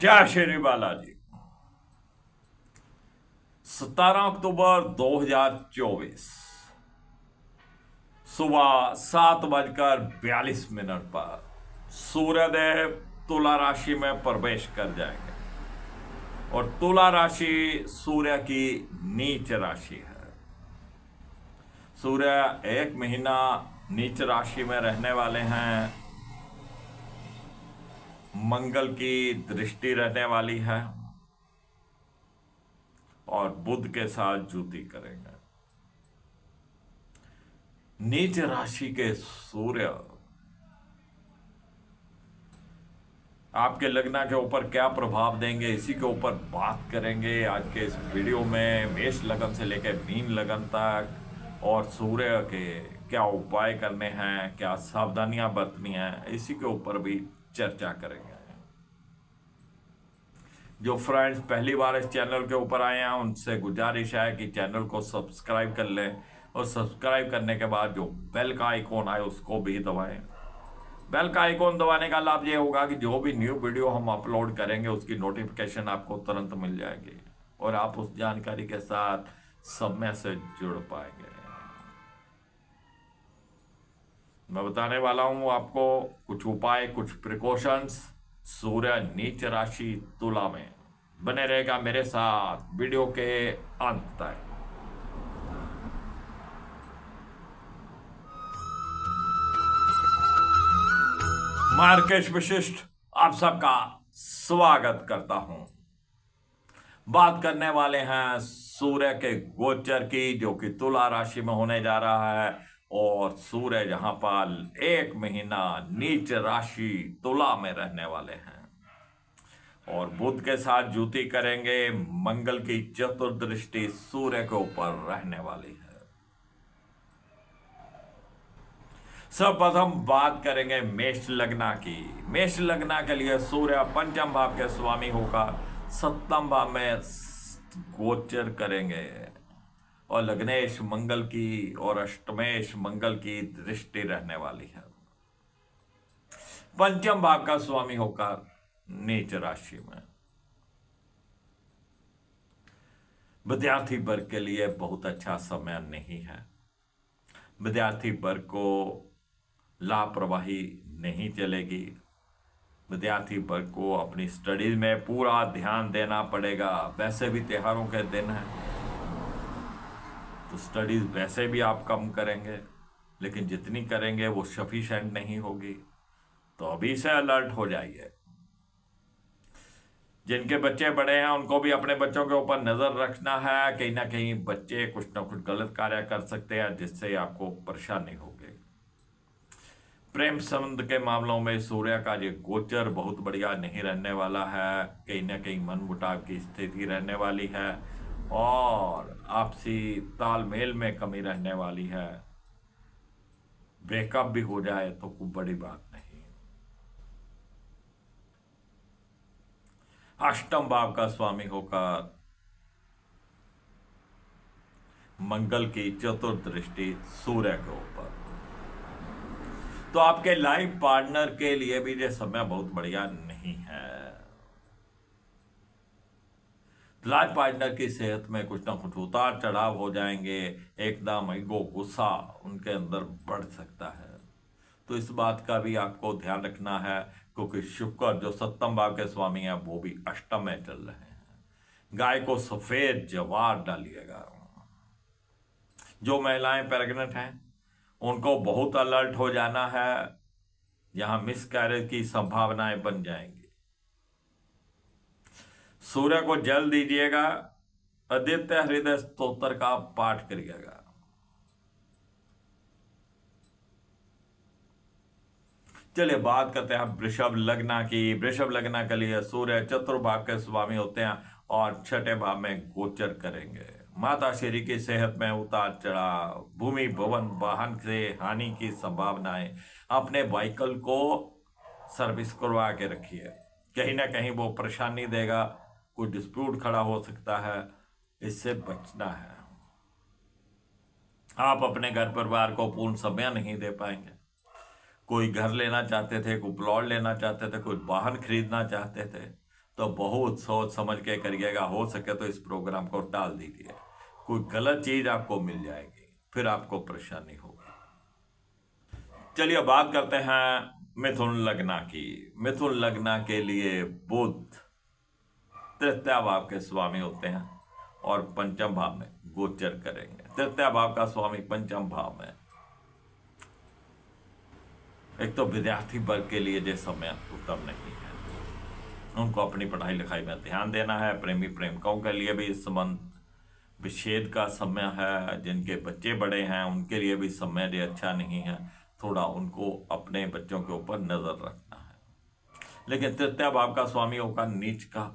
जय श्री बालाजी। 17 अक्टूबर 2024 सुबह 7:42 पर सूर्यदेव तुला राशि में प्रवेश कर जाएंगे और तुला राशि सूर्य की नीच राशि है। सूर्य एक महीना नीच राशि में रहने वाले हैं। मंगल की दृष्टि रहने वाली है और बुध के साथ जुति करेंगे। नीच राशि के सूर्य आपके लग्न के ऊपर क्या प्रभाव देंगे, इसी के ऊपर बात करेंगे आज के इस वीडियो में। मेष लगन से लेकर मीन लगन तक और सूर्य के क्या उपाय करने हैं, क्या सावधानियां बरतनी हैं, इसी के ऊपर भी चर्चा करेंगे। जो फ्रेंड्स पहली बार इस चैनल के ऊपर आए हैं उनसे गुजारिश है कि चैनल को सब्सक्राइब कर लें और सब्सक्राइब करने के बाद जो बेल का आइकॉन आए उसको भी दबाएं। बेल का आइकॉन दबाने का लाभ ये होगा कि जो भी न्यू वीडियो हम अपलोड करेंगे उसकी नोटिफिकेशन आपको तुरंत मिल जाएगी और आप उस जानकारी के साथ समय से जुड़ पाएंगे। मैं बताने वाला हूं आपको कुछ उपाय, कुछ प्रिकॉशंस। सूर्य नीच राशि तुला में बने रहेगा मेरे साथ वीडियो के अंत तक। मार्केश विशिष्ट आप सबका स्वागत करता हूं। बात करने वाले हैं सूर्य के गोचर की, जो कि तुला राशि में होने जा रहा है और सूर्य जहां पर एक महीना नीच राशि तुला में रहने वाले हैं और बुध के साथ जुति करेंगे। मंगल की चतुर्दृष्टि सूर्य के ऊपर रहने वाली है। सर्वप्रथम बात करेंगे मेष लग्न की। मेष लग्न के लिए सूर्य पंचम भाव के स्वामी होकर सप्तम भाव में गोचर करेंगे और लग्नेश मंगल की और अष्टमेश मंगल की दृष्टि रहने वाली है। पंचम भाव का स्वामी होकर नीच राशि में। विद्यार्थी वर्ग के लिए बहुत अच्छा समय नहीं है। विद्यार्थी वर्ग को लापरवाही नहीं चलेगी। विद्यार्थी वर्ग को अपनी स्टडीज में पूरा ध्यान देना पड़ेगा। वैसे भी त्योहारों के दिन है तो स्टडीज वैसे भी आप कम करेंगे, लेकिन जितनी करेंगे वो सफिशिएंट नहीं होगी, तो अभी से अलर्ट हो जाइए। जिनके बच्चे बड़े हैं उनको भी अपने बच्चों के ऊपर नजर रखना है। कहीं ना कहीं बच्चे कुछ ना कुछ गलत कार्य कर सकते हैं जिससे आपको परेशानी होगी। प्रेम संबंध के मामलों में सूर्य का ये गोचर बहुत बढ़िया नहीं रहने वाला है। कहीं ना कहीं मनमुटाव की स्थिति रहने वाली है और आपसी तालमेल में कमी रहने वाली है। ब्रेकअप भी हो जाए तो कोई बड़ी बात नहीं। अष्टम भाव का स्वामी होकर मंगल की चतुर्दृष्टि सूर्य के ऊपर, तो आपके लाइफ पार्टनर के लिए भी ये समय बहुत बढ़िया नहीं है। लाइफ पार्टनर की सेहत में कुछ ना कुछ उतार चढ़ाव हो जाएंगे। एकदम ईगो, गुस्सा उनके अंदर बढ़ सकता है, तो इस बात का भी आपको ध्यान रखना है क्योंकि शुक्र जो सप्तम भाव के स्वामी है वो भी अष्टम में चल रहे हैं। गाय को सफेद जवार डालिएगा। जो महिलाएं प्रेग्नेंट हैं उनको बहुत अलर्ट हो जाना है, यहां मिस कैरेज की संभावनाएं बन जाएंगी। सूर्य को जल दीजिएगा, आदित्य हृदय स्तोत्र का पाठ करिएगा। चलिए बात करते हैं वृषभ लग्न की। वृषभ लग्न के लिए सूर्य चतुर्भाव के स्वामी होते हैं और छठे भाव में गोचर करेंगे। माता श्री की सेहत में उतार चढ़ाव, भूमि भवन वाहन से हानि की संभावनाएं। अपने व्हीकल को सर्विस करवा के रखिए, कहीं ना कहीं वो परेशानी देगा। कोई डिस्प्यूट खड़ा हो सकता है, इससे बचना है। आप अपने घर परिवार को पूर्ण समय नहीं दे पाएंगे। कोई घर लेना चाहते थे, कोई प्लॉट लेना चाहते थे, कोई वाहन खरीदना चाहते थे, तो बहुत सोच समझ के करिएगा। हो सके तो इस प्रोग्राम को टाल दीजिए, कोई गलत चीज आपको मिल जाएगी, फिर आपको परेशानी होगी। चलिए बात करते हैं मिथुन लग्न की। मिथुन लग्न के लिए बुध तृतीय भाव के स्वामी होते हैं और पंचम भाव में गोचर करेंगे। तृतीय भाव का स्वामी पंचम भाव में, एक तो विद्यार्थी वर्ग के लिए जो समय उत्तम नहीं है, उनको अपनी पढ़ाई लिखाई में ध्यान देना है। प्रेमी प्रेमिकाओं के लिए भी इस संबंध विच्छेद का समय है। जिनके बच्चे बड़े हैं उनके लिए भी समय जो अच्छा नहीं है, थोड़ा उनको अपने बच्चों के ऊपर नजर रखना है। लेकिन तृतीय भाव का स्वामी होगा नीच का।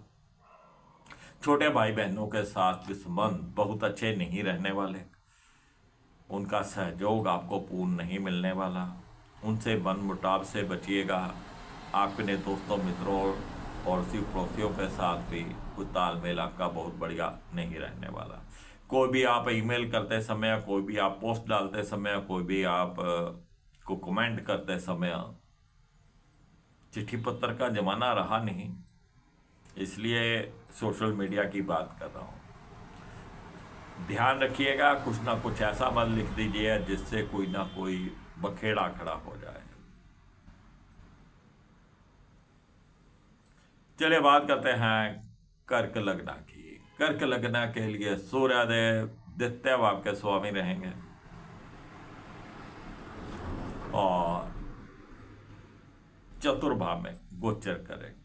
छोटे भाई बहनों के साथ भी संबंध बहुत अच्छे नहीं रहने वाले, उनका सहयोग आपको पूर्ण नहीं मिलने वाला, उनसे मनमुटाव से बचिएगा। अपने दोस्तों मित्रों और सिर्फ पड़ोसियों के साथ भी कुछ तालमेल आपका बहुत बढ़िया नहीं रहने वाला। कोई भी आप ईमेल करते समय, कोई भी आप पोस्ट डालते समय, कोई भी आप को कमेंट करते समय, चिट्ठी पत्र का जमाना रहा नहीं, इसलिए सोशल मीडिया की बात कर रहा हूँ। ध्यान रखिएगा, कुछ ना कुछ ऐसा मत लिख दीजिए जिससे कोई ना कोई बखेड़ा खड़ा हो जाए। चलिए बात करते हैं कर्क लग्न की। कर्क लग्न के लिए सूर्यदेव द्वितीय भाव के स्वामी रहेंगे और चतुर्भाव में गोचर करेंगे।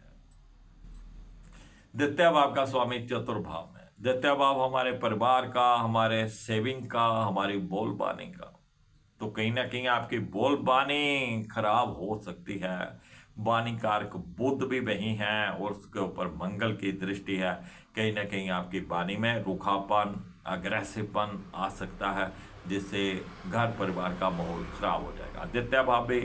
द्वितीय भाव का स्वामी चतुर्भाव में। द्वितीय भाव हमारे परिवार का, हमारे सेविंग का, हमारी बोलबानी का। तो कहीं ना कहीं आपकी बोलबानी खराब हो सकती है। वाणी कारक बुध भी वही है और उसके ऊपर मंगल की दृष्टि है। कहीं ना कहीं आपकी वाणी में रूखापन, अग्रेसिवपन आ सकता है, जिससे घर परिवार का माहौल खराब हो जाएगा। द्वितीय भाव भी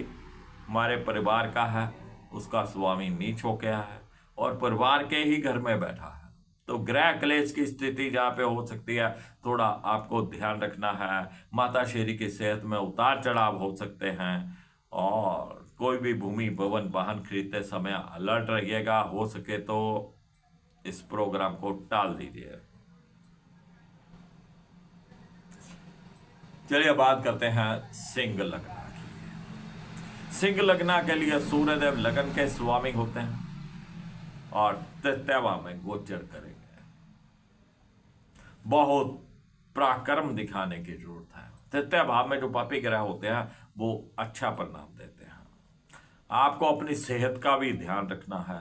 हमारे परिवार का है, उसका स्वामी नीच हो गया है और परिवार के ही घर में बैठा है। तो ग्रह क्लेश की स्थिति जहाँ पे हो सकती है, थोड़ा आपको ध्यान रखना है। माता श्री की सेहत में उतार चढ़ाव हो सकते हैं और कोई भी भूमि भवन वाहन खरीदते समय अलर्ट रहिएगा। हो सके तो इस प्रोग्राम को टाल दीजिए। चलिए बात करते हैं सिंह लग्न की। सिंह लग्न के लिए सूर्यदेव लगन के स्वामी होते हैं और तृतीय भाव में गोचर करेंगे। बहुत पराक्रम दिखाने की जरूरत है। तृतीय भाव में जो पापी ग्रह होते हैं वो अच्छा परिणाम देते हैं। आपको अपनी सेहत का भी ध्यान रखना है,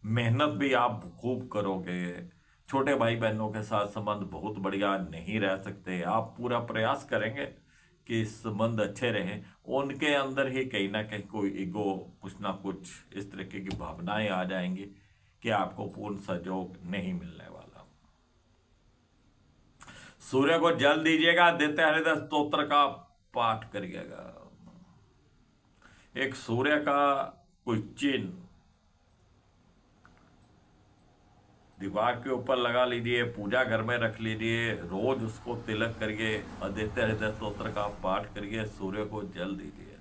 मेहनत भी आप खूब करोगे। छोटे भाई बहनों के साथ संबंध बहुत बढ़िया नहीं रह सकते। आप पूरा प्रयास करेंगे कि संबंध अच्छे रहें। उनके अंदर ही कहीं ना कहीं कोई ईगो, कुछ ना कुछ इस तरीके की भावनाएं आ जाएंगी कि आपको पूर्ण सहयोग नहीं मिलने वाला। सूर्य को जल दीजिएगा, देते हृदय स्तोत्र का पाठ करिएगा। एक सूर्य का कोई चिन्ह दीवार के ऊपर लगा लीजिए, पूजा घर में रख लीजिए, रोज उसको तिलक करिए, आदित्य हृदय स्तोत्र का पाठ करिए, सूर्य को जल दीजिए।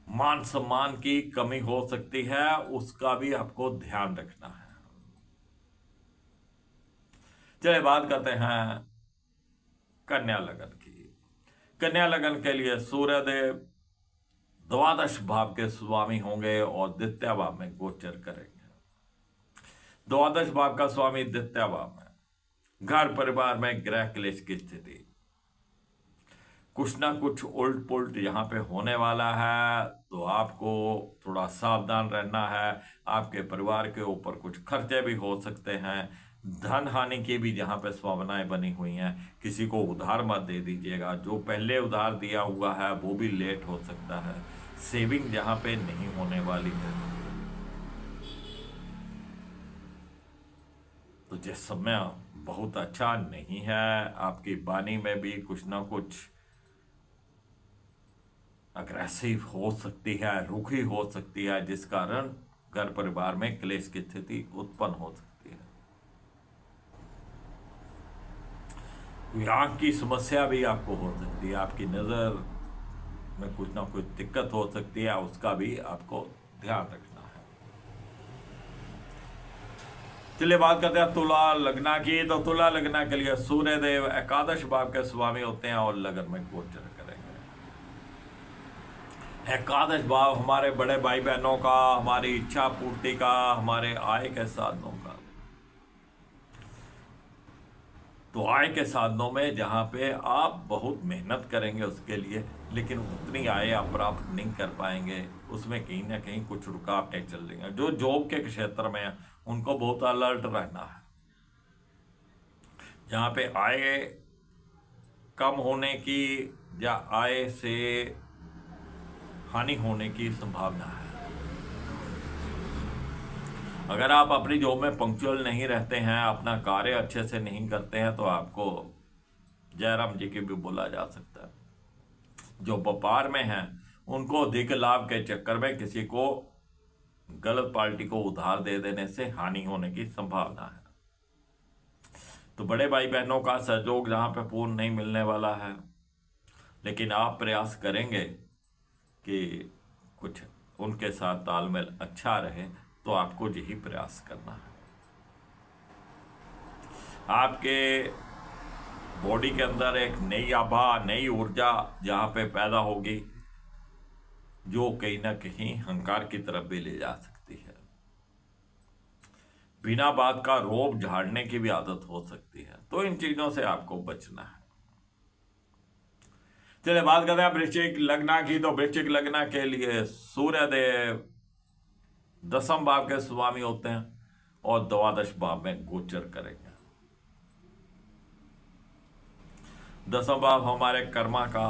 मान सम्मान की कमी हो सकती है, उसका भी आपको ध्यान रखना है। चलिए बात करते हैं कन्या लगन की। कन्या लगन के लिए सूर्यदेव द्वादश भाव के स्वामी होंगे और द्वितीय भाव में गोचर करेंगे। द्वादश भाव का स्वामी द्वितीय भाव में। घर परिवार में ग्रह क्लेश की स्थिति, कुछ ना कुछ उल्ट पुल्ट यहाँ पे होने वाला है, तो आपको थोड़ा सावधान रहना है। आपके परिवार के ऊपर कुछ खर्चे भी हो सकते हैं। धन हानि की भी जहाँ पे संभावनाएं बनी हुई हैं। किसी को उधार मत दे दीजिएगा, जो पहले उधार दिया हुआ है वो भी लेट हो सकता है। सेविंग जहाँ पे नहीं होने वाली है, तो जिस समय बहुत अच्छा नहीं है। आपकी वाणी में भी कुछ ना कुछ अग्रेसिव हो सकती है, रूखी हो सकती है, जिस कारण घर परिवार में क्लेश की स्थिति उत्पन्न हो सकती है। आंख की समस्या भी आपको हो सकती है, आपकी नजर में कुछ ना कुछ दिक्कत हो सकती है, उसका भी आपको ध्यान रखना है। चलिए बात करते हैं तुला लग्ना की। तो तुला लग्ना के लिए सूर्य देव एकादश भाव के स्वामी होते हैं और लगन में गोचर करेंगे। एकादश भाव हमारे बड़े भाई बहनों का, हमारी इच्छा पूर्ति का, हमारे आय के साधनों का। तो आय के साधनों में जहां पे आप बहुत मेहनत करेंगे उसके लिए, लेकिन उतनी आय आप प्राप्त नहीं कर पाएंगे, उसमें कहीं ना कहीं कुछ रुकावटें चल रही हैं। जो जॉब के क्षेत्र में है उनको बहुत अलर्ट रहना है। जहाँ पे आय कम होने की या आय से हानि होने की संभावना है। अगर आप अपनी जॉब में पंक्चुअल नहीं रहते हैं, अपना कार्य अच्छे से नहीं करते हैं, तो आपको जयराम जी की भी बोला जा सकता है। जो व्यापार में हैं उनको अधिक लाभ के चक्कर में किसी को गलत पार्टी को उधार दे देने से हानि होने की संभावना है। तो बड़े भाई बहनों का सहयोग जहां पे पूर्ण नहीं मिलने वाला है, लेकिन आप प्रयास करेंगे कि कुछ उनके साथ तालमेल अच्छा रहे, तो आपको यही प्रयास करना है। आपके बॉडी के अंदर एक नई आभा, नई ऊर्जा जहां पे पैदा होगी, जो कहीं ना कहीं अहंकार की तरफ भी ले जा सकती है। बिना बात का रोब झाड़ने की भी आदत हो सकती है। तो इन चीजों से आपको बचना है। चलिए बात करते हैं वृश्चिक लग्न की। तो वृश्चिक लग्न के लिए सूर्य देव दसम भाव के स्वामी होते हैं और द्वादश भाव में गोचर करेंगे। दसम भाव हमारे कर्मा का,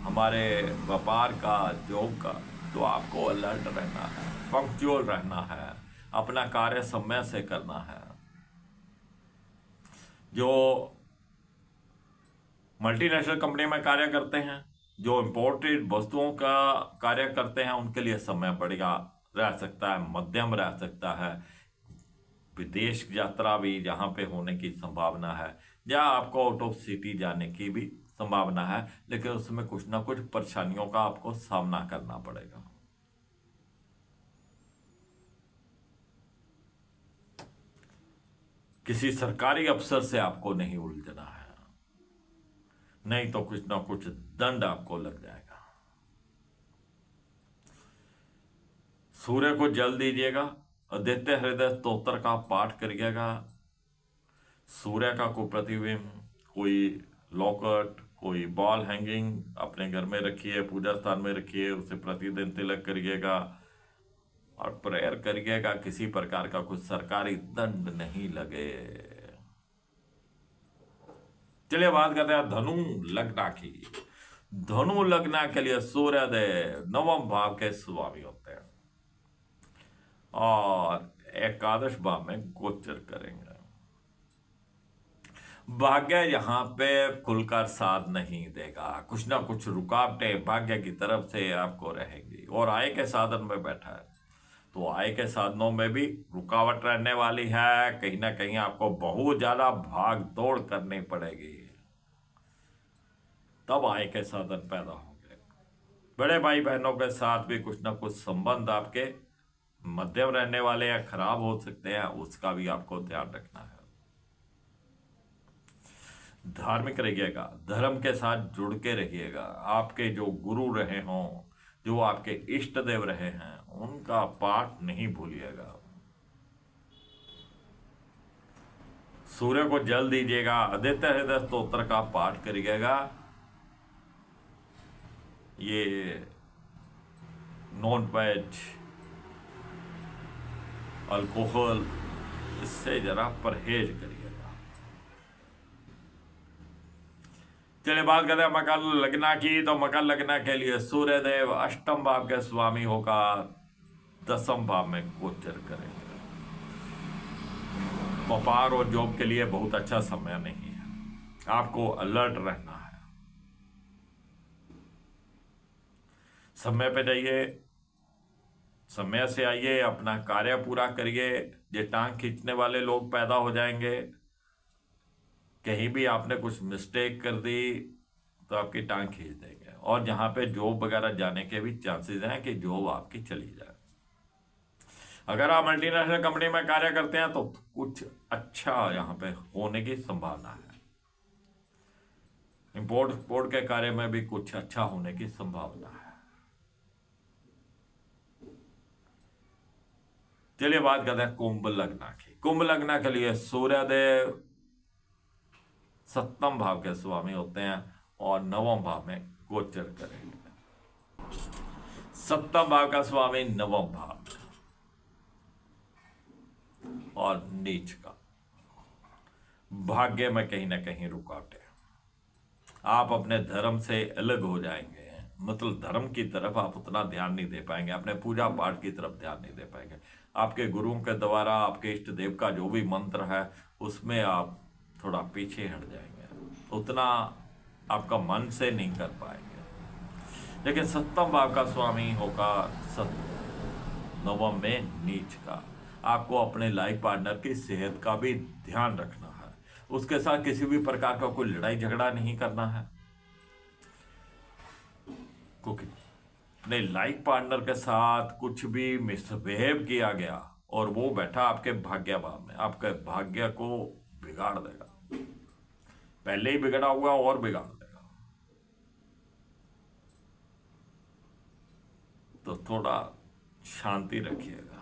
हमारे व्यापार का, जॉब का। तो आपको अलर्ट रहना है, पंक्चुअल रहना है, अपना कार्य समय से करना है। जो मल्टीनेशनल कंपनी में कार्य करते हैं, जो इंपोर्टेड वस्तुओं का कार्य करते हैं, उनके लिए समय बढ़िया रह सकता है, मध्यम रह सकता है। विदेश यात्रा भी जहां पे होने की संभावना है, या आपको आउट ऑफ सिटी जाने की भी संभावना है, लेकिन उसमें कुछ ना कुछ परेशानियों का आपको सामना करना पड़ेगा। किसी सरकारी अफसर से आपको नहीं उलझना है, नहीं तो कुछ ना कुछ दंड आपको लग जाएगा। सूर्य को जल दीजिएगा, आदित्य हृदय स्तोत्र का पाठ करिएगा। सूर्य का कोई प्रतिबिंब, कोई लॉकेट, कोई बॉल हैंगिंग अपने घर में रखिए, पूजा स्थान में रखिए, उसे प्रतिदिन तिलक करिएगा और प्रेयर करिएगा किसी प्रकार का कुछ सरकारी दंड नहीं लगे। चलिए बात करते हैं धनु लग्न की। धनु लग्न के लिए सूर्य देव नवम भाव के स्वामी होते हैं और एकादश भाव में गोचर करेंगे। भाग्य यहाँ पे खुलकर साथ नहीं देगा, कुछ ना कुछ रुकावटें भाग्य की तरफ से आपको रहेंगी। और आय के साधन में बैठा है, तो आय के साधनों में भी रुकावट रहने वाली है। कहीं ना कहीं आपको बहुत ज्यादा भाग दौड़ करनी पड़ेगी, तब आय के साधन पैदा होंगे। बड़े भाई बहनों के साथ भी कुछ ना कुछ संबंध आपके मध्यम रहने वाले या खराब हो सकते हैं, उसका भी आपको ध्यान रखना है। धार्मिक रहिएगा, धर्म के साथ जुड़ के रहिएगा। आपके जो गुरु रहे हों, जो आपके इष्ट देव रहे हैं, उनका पाठ नहीं भूलिएगा। सूर्य को जल दीजिएगा, आदित्य हृदय स्तोत्र का पाठ करिएगा। ये नॉन वेज, अल्कोहल, इससे जरा परहेज करिएगा। चलिए बात करते हैं मकर लग्न की। तो मकर लग्न के लिए सूर्य देव अष्टम भाव के स्वामी होगा, दसम भाव में गोचर करेंगे। व्यापार और जॉब के लिए बहुत अच्छा समय नहीं है, आपको अलर्ट रहना है। समय पे जाइए, समय से आइए, अपना कार्य पूरा करिए। ये टांग खींचने वाले लोग पैदा हो जाएंगे। कहीं भी आपने कुछ मिस्टेक कर दी तो आपकी टांग खींच देंगे, और जहां पे जॉब वगैरह जाने के भी चांसेस हैं कि जॉब आपकी चली जाए। अगर आप मल्टीनेशनल कंपनी में कार्य करते हैं तो कुछ अच्छा यहाँ पे होने की संभावना है। इंपोर्ट एक्सपोर्ट के कार्य में भी कुछ अच्छा होने की संभावना है। चलिए बात करते हैं कुंभ लग्न की। कुंभ लग्न के लिए सूर्यदेव सप्तम भाव के स्वामी होते हैं और नवम भाव में गोचर करेंगे। सप्तम भाव का स्वामी नवम भाव और नीच का भाग्य में कहीं ना कहीं रुकावटें। आप अपने धर्म से अलग हो जाएंगे, मतलब धर्म की तरफ आप उतना ध्यान नहीं दे पाएंगे, अपने पूजा पाठ की तरफ ध्यान नहीं दे पाएंगे। आपके गुरुओं के द्वारा आपके इष्ट देव का जो भी मंत्र है उसमें आप थोड़ा पीछे हट जाएंगे, उतना आपका मन से नहीं कर पाएंगे। लेकिन सप्तम भाव का स्वामी होगा नवम में नीच का। आपको अपने लाइफ पार्टनर की सेहत का भी ध्यान रखना है, उसके साथ किसी भी प्रकार का कोई लड़ाई झगड़ा नहीं करना है, क्योंकि अपने लाइफ पार्टनर के साथ कुछ भी मिसबिहेव किया गया और वो बैठा आपके भाग्य भाव में, आपके भाग्य को बिगाड़ देगा। पहले ही बिगड़ा हुआ और बिगाड़ देगा। तो थोड़ा शांति रखिएगा।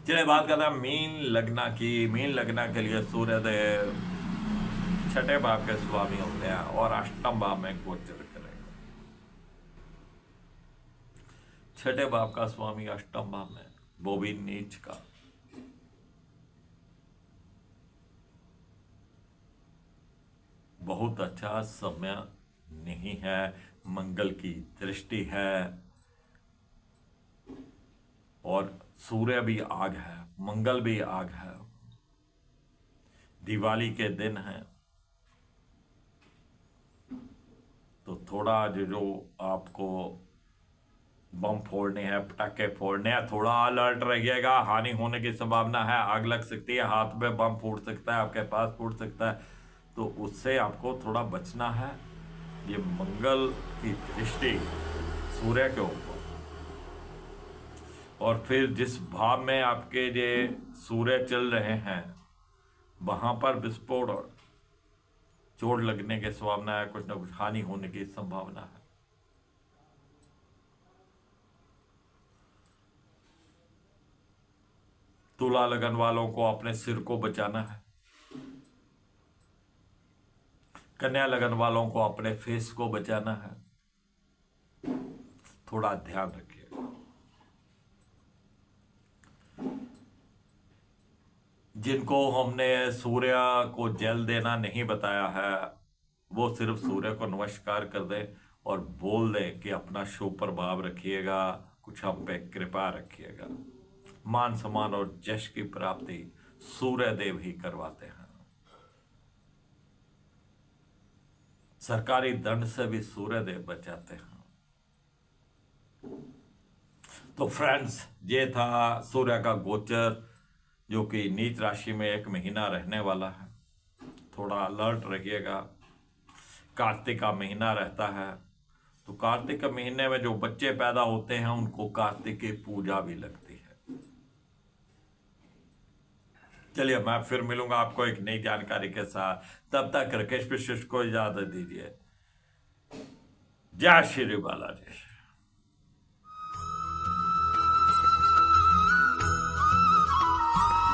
चलिए बात करते हैं मीन लग्न की। मीन लग्न के लिए सूर्यदेव छठे भाव के स्वामी होते हैं और अष्टम भाव में गोचर करेंगे। छठे भाव का स्वामी अष्टम भाव में, वो भी नीच का। बहुत अच्छा समय नहीं है। मंगल की दृष्टि है और सूर्य भी आग है, मंगल भी आग है। दिवाली के दिन है तो थोड़ा जो आपको बम फोड़ने हैं, पटाखे फोड़ने हैं, थोड़ा अलर्ट रहिएगा। हानि होने की संभावना है, आग लग सकती है, हाथ में बम फूट सकता है, आपके पास फूट सकता है, तो उससे आपको थोड़ा बचना है। ये मंगल की दृष्टि सूर्य के ऊपर और फिर जिस भाव में आपके ये सूर्य चल रहे हैं वहां पर विस्फोट और चोट लगने की संभावना है, कुछ ना कुछ हानि होने की संभावना है। तुला लगन वालों को अपने सिर को बचाना है। कन्या लगन वालों को अपने फेस को बचाना है। थोड़ा ध्यान रखिएगा। जिनको हमने सूर्य को जल देना नहीं बताया है वो सिर्फ सूर्य को नमस्कार कर दे और बोल दे कि अपना शुभ प्रभाव रखिएगा, कुछ हम पे कृपा रखिएगा। मान सम्मान और यश की प्राप्ति सूर्य देव ही करवाते हैं। सरकारी दंड से भी सूर्य देव बचाते हैं। तो फ्रेंड्स, ये था सूर्य का गोचर जो कि नीच राशि में 1 महीना रहने वाला है। थोड़ा अलर्ट रहिएगा। कार्तिक का महीना रहता है तो कार्तिक के महीने में जो बच्चे पैदा होते हैं उनको कार्तिक की पूजा भी लगती है। चलिए मैं फिर मिलूंगा आपको एक नई जानकारी के साथ। तब तक राकेश विशिष्ट को इजाजत दीजिए। जय श्री बालाजी।